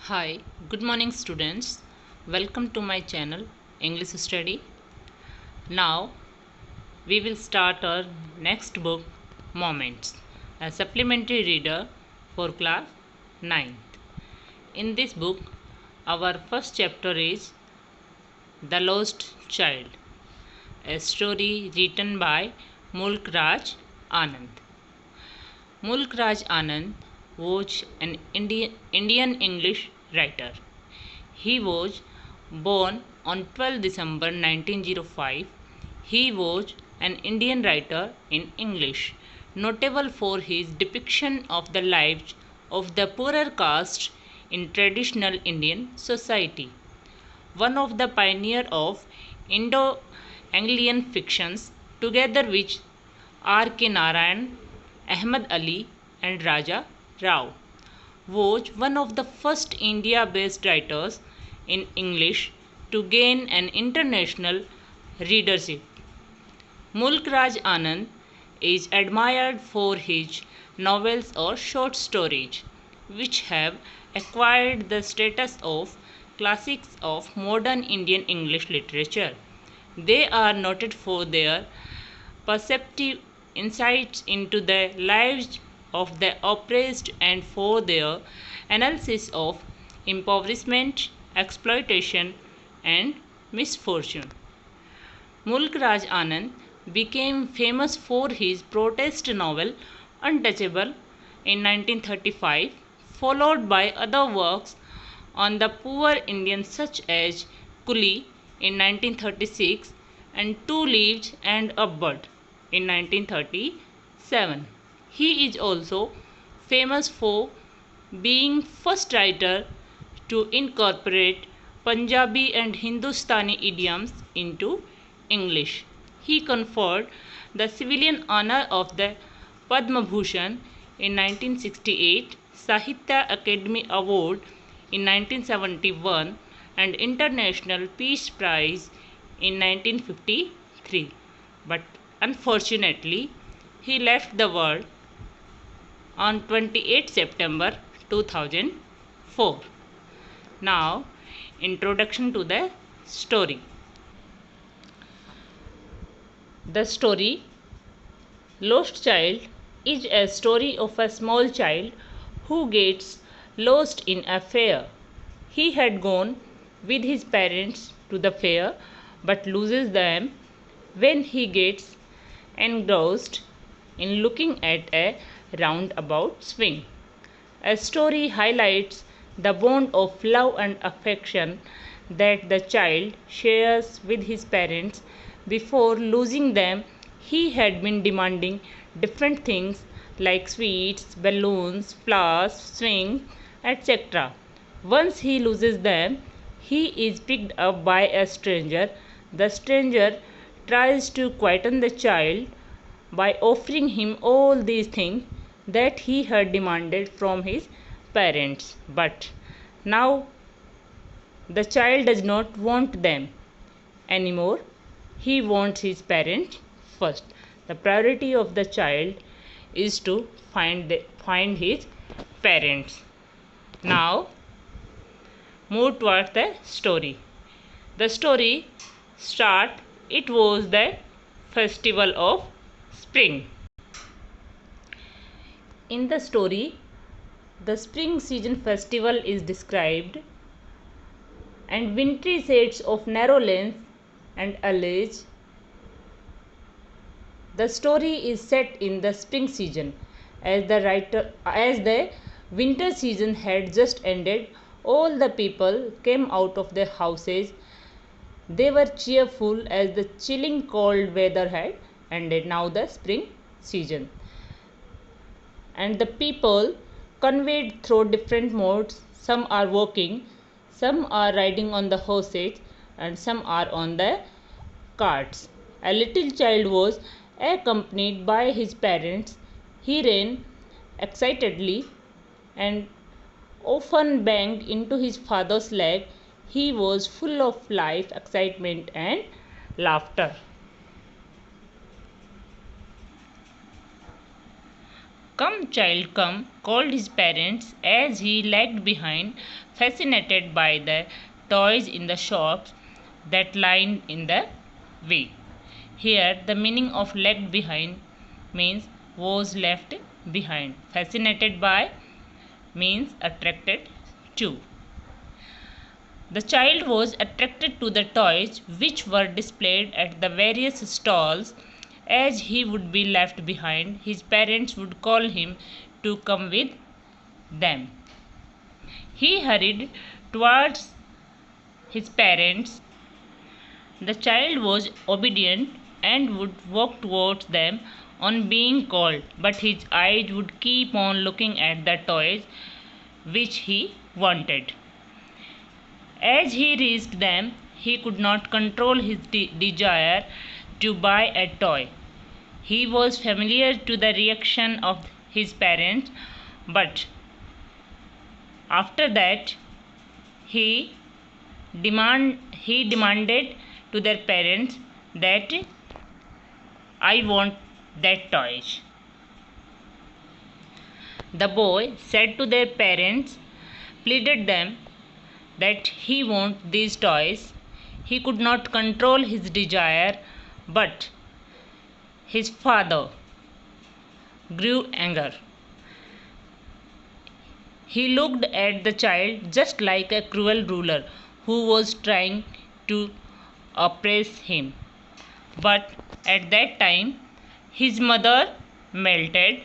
Hi, good morning students. Welcome to my channel English Study. Now we will start our next book Moments, a supplementary reader for class 9th. In this book, our first chapter is The Lost Child, a story written by Mulk Raj Anand. Mulk Raj Anand was an Indian English writer. He was born on 12 December 1905. He was an Indian writer in English, notable for his depiction of the lives of the poorer caste in traditional Indian society. One of the pioneers of Indo-Anglian fictions, together with R. K. Narayan, Ahmad Ali, and Raja Rao, was one of the first India-based writers in English to gain an international readership. Mulk Raj Anand is admired for his novels or short stories, which have acquired the status of classics of modern Indian English literature. They are noted for their perceptive insights into the lives of the oppressed and for their analysis of impoverishment, exploitation, and misfortune. Mulk Raj Anand became famous for his protest novel Untouchable in 1935, followed by other works on the poor Indians such as Coolie in 1936 and Two Leaves and a Bud in 1937. He is also famous for being first writer to incorporate Punjabi and Hindustani idioms into English. He conferred the civilian honor of the Padma Bhushan in 1968, Sahitya Academy Award in 1971, and International Peace Prize in 1953. But unfortunately, he left the world on 28 September 2004. Now, introduction to the story. The story Lost Child is a story of a small child who gets lost in a fair. He had gone with his parents to the fair but loses them when he gets engrossed in looking at a roundabout swing. A story highlights the bond of love and affection that the child shares with his parents. Before losing them, he had been demanding different things like sweets, balloons, flowers, swings, etc. Once he loses them, he is picked up by a stranger. The stranger tries to quieten the child by offering him all these things that he had demanded from his parents. But now the child does not want them anymore. He wants his parents first. The priority of the child is to find his parents. Now move towards the story. The story start. It was the festival of spring. In the story, the spring season festival is described, and wintry shades of narrow lens and allege the story is set in the spring season. As the winter season had just ended, all the people came out of their houses. They were cheerful as the chilling cold weather had ended. Now the spring season, and the people conveyed through different modes. Some are walking, some are riding on the horses, and some are on the carts. A little child was accompanied by his parents. He ran excitedly and often banged into his father's leg. He was full of life, excitement, and laughter. "Come, child, come," called his parents as he lagged behind, fascinated by the toys in the shops that lined in the way. Here, the meaning of lagged behind means was left behind. Fascinated by means attracted to. The child was attracted to the toys which were displayed at the various stalls. As he would be left behind, his parents would call him to come with them. He hurried towards his parents. The child was obedient and would walk towards them on being called, but his eyes would keep on looking at the toys which he wanted. As he reached them, he could not control his desire to buy a toy. He was familiar to the reaction of his parents, but after that he demanded to their parents that I want that toy. The boy said to their parents, pleaded them that he wanted these toys. He could not control his desire, but his father grew angry. He looked at the child just like a cruel ruler who was trying to oppress him. But at that time, his mother melted,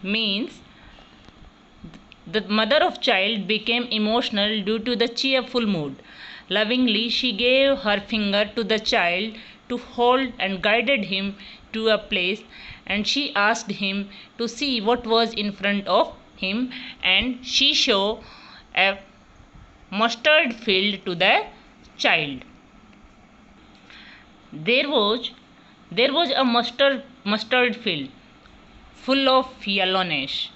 means the mother of child became emotional due to the cheerful mood. Lovingly, she gave her finger to the child to hold and guided him to a place, and she asked him to see what was in front of him, and she showed a mustard field to the child. There was a mustard field full of yellowness.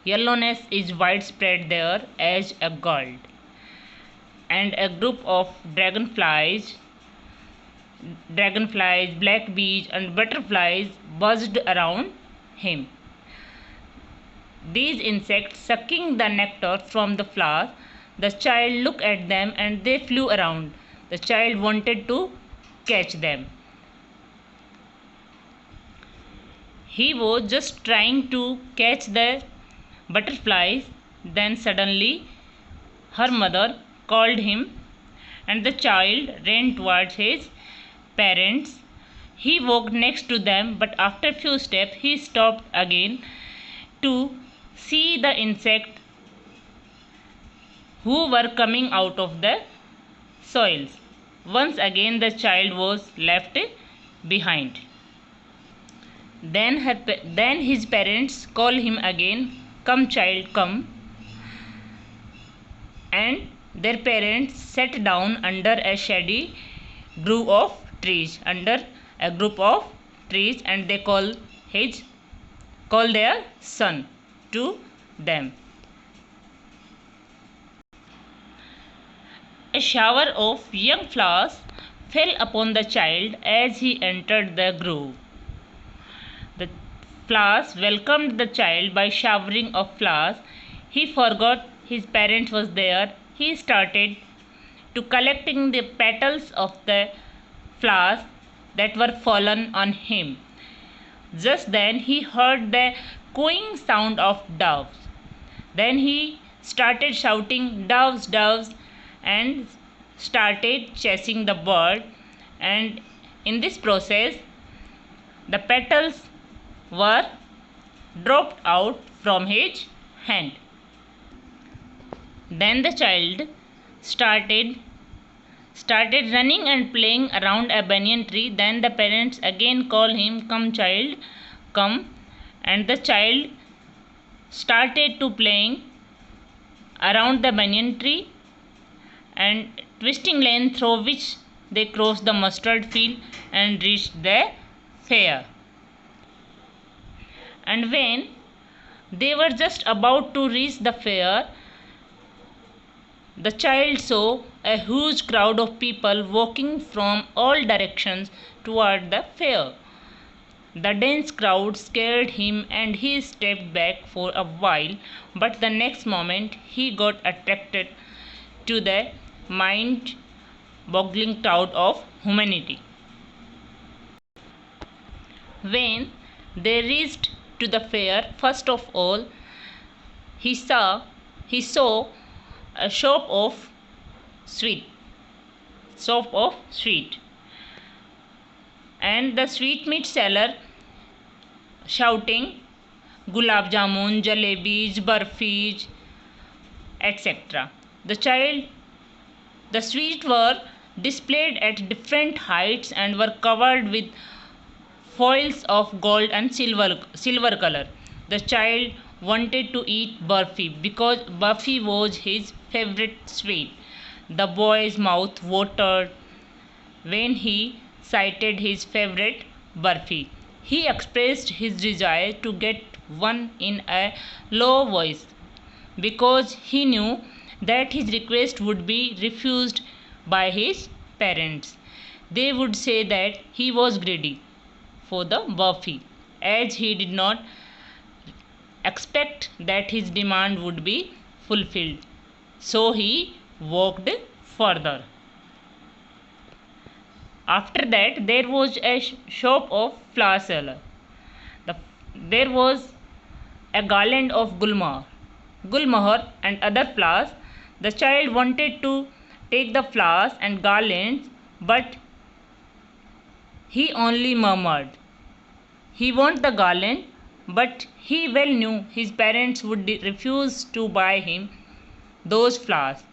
Yellowness is widespread there as a gold, and a group of dragonflies, black bees, and butterflies buzzed around him. These insects sucking the nectar from the flowers. The child looked at them and they flew around. The child wanted to catch them. He was just trying to catch the butterflies. Then suddenly her mother called him, and the child ran towards his parents. He walked next to them, but after a few steps he stopped again to see the insect who were coming out of the soils. Once again the child was left behind. Then his parents called him again, come child, come. And their parents sat down under a shady group of trees, and they called their son to them. A shower of young flowers fell upon the child as he entered the grove. The flowers welcomed the child by showering of flowers. He forgot his parents was there. He started to collecting the petals of the flowers that were fallen on him. Just then he heard the cooing sound of doves. Then he started shouting, doves, doves, and started chasing the bird. And in this process, the petals were dropped out from his hand. Then the child started running and playing around a banyan tree. Then the parents again called him, come child, come. And the child started to playing around the banyan tree and twisting lane through which they crossed the mustard field and reached the fair. And when they were just about to reach the fair, the child saw a huge crowd of people walking from all directions toward the fair. The dense crowd scared him and he stepped back for a while, but the next moment he got attracted to the mind boggling crowd of humanity. When they reached to the fair, first of all he saw a sweet shop of sweet, and the sweetmeat seller shouting gulab jamun, jalebis, barfis, etc. The sweets were displayed at different heights and were covered with foils of gold and silver color. The child wanted to eat barfi because barfi was his favorite sweet. The boy's mouth watered when he sighted his favorite barfi. He expressed his desire to get one in a low voice because he knew that his request would be refused by his parents. They would say that he was greedy for the barfi, as he did not expect that his demand would be fulfilled. So he walked further. After that, there was a shop of flower seller. There was a garland of gulmohar and other flowers. The child wanted to take the flowers and garlands, but he only murmured. He wanted the garland, but he well knew his parents would refuse to buy him those flowers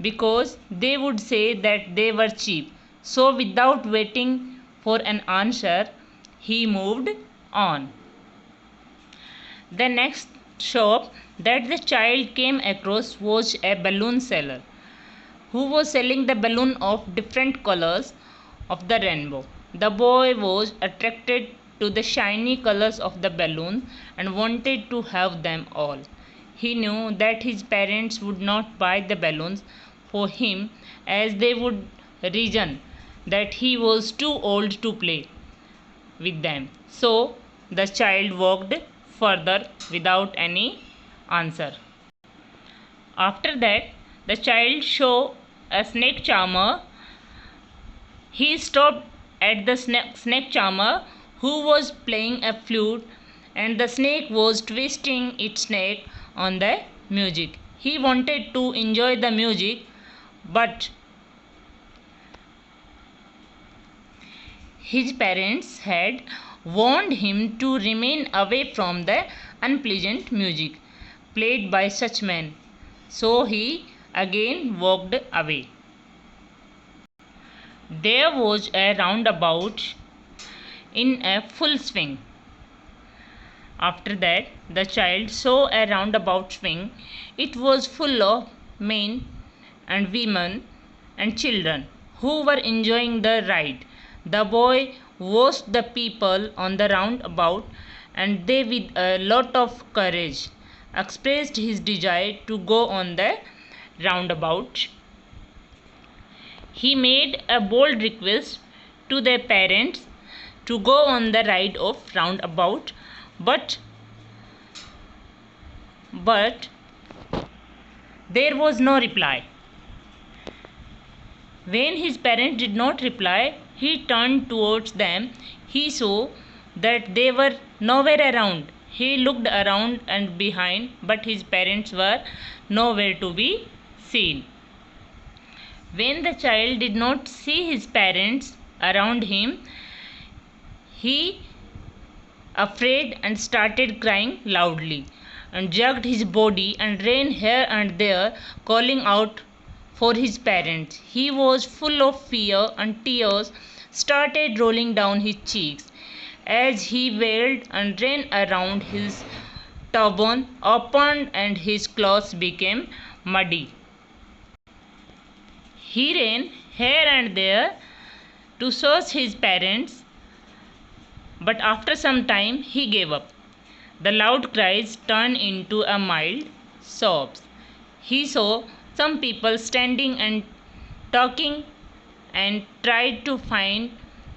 because they would say that they were cheap. So, without waiting for an answer, he moved on. The next shop that the child came across was a balloon seller who was selling the balloon of different colors of the rainbow. The boy was attracted to the shiny colors of the balloon and wanted to have them all. He knew that his parents would not buy the balloons for him as they would reason that he was too old to play with them. So the child walked further without any answer. After that, the child saw a snake charmer. He stopped at the snake charmer who was playing a flute, and the snake was twisting its neck on the music. He wanted to enjoy the music, but his parents had warned him to remain away from the unpleasant music played by such men. So he again walked away. There was a roundabout in a full swing. After that, the child saw a roundabout swing. It was full of men and women and children who were enjoying the ride. The boy watched the people on the roundabout, and they, with a lot of courage, expressed his desire to go on the roundabout. He made a bold request to their parents to go on the ride of roundabout, but there was no reply. When his parents did not reply, he turned towards them. He saw that they were nowhere around. He looked around and behind, but his parents were nowhere to be seen. When the child did not see his parents around him, he afraid and started crying loudly and jerked his body and ran here and there calling out for his parents. He was full of fear and tears started rolling down his cheeks as he wailed and ran around. His turban opened and his clothes became muddy. He ran here and there to search his parents, but after some time he gave up. The loud cries turned into a mild sobs. He saw some people standing and talking and tried to find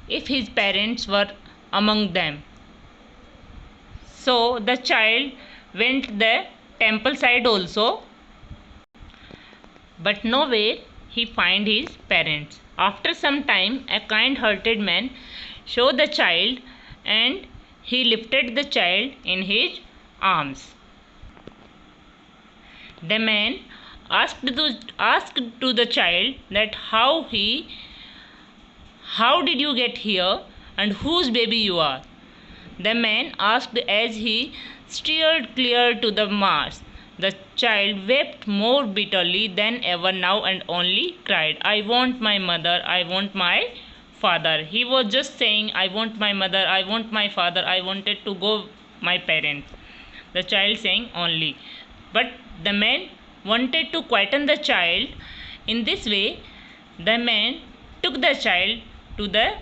if his parents were among them. So the child went the temple side also, but nowhere he find his parents. After some time, a kind-hearted man saw the child, and he lifted the child in his arms. The man asked to the child that how did you get here and whose baby you are. The man asked as he stared clear to the Mars. The child wept more bitterly than ever now and only cried, I want my mother, I want my father. He was just saying, I want my mother, I want my father, I wanted to go my parents. The child saying only. But the man wanted to quieten the child. In this way, the man took the child to the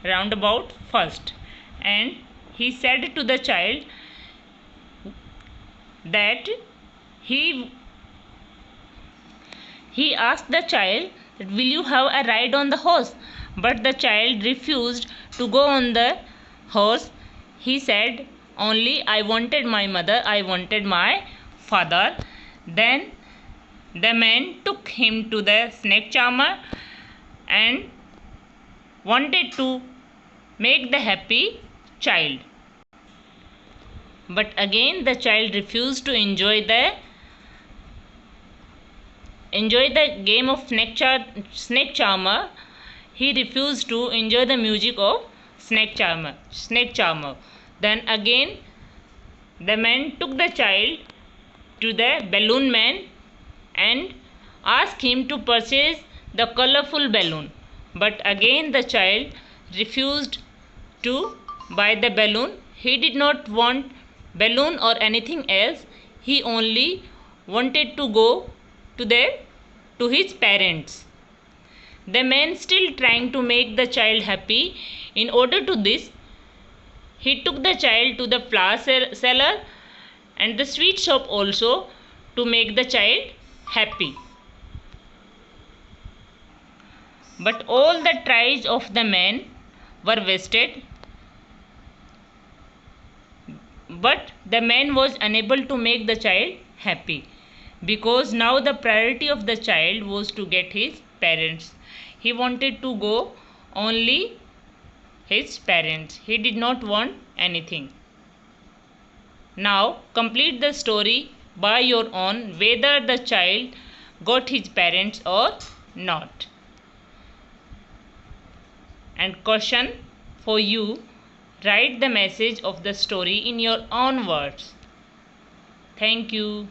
roundabout first, and he said to the child that he asked the child that will you have a ride on the horse, but the child refused to go on the horse. He said only, I wanted my mother, I wanted my father. Then the man took him to the snake charmer and wanted to make the happy child. But again the child refused to enjoy the game of snake charmer. He refused to enjoy the music of snake charmer. Then again the man took the child to the balloon man and asked him to purchase the colorful balloon. But again the child refused to buy the balloon. He did not want balloon or anything else. He only wanted to go to his parents. The man still trying to make the child happy. In order to this, he took the child to the flower seller and the sweet shop also to make the child happy. But all the tries of the man were wasted. But the man was unable to make the child happy, because now the priority of the child was to get his parents. He wanted to go only his parents. He did not want anything. Now complete the story by your own, whether the child got his parents or not. And question for you, write the message of the story in your own words. Thank you.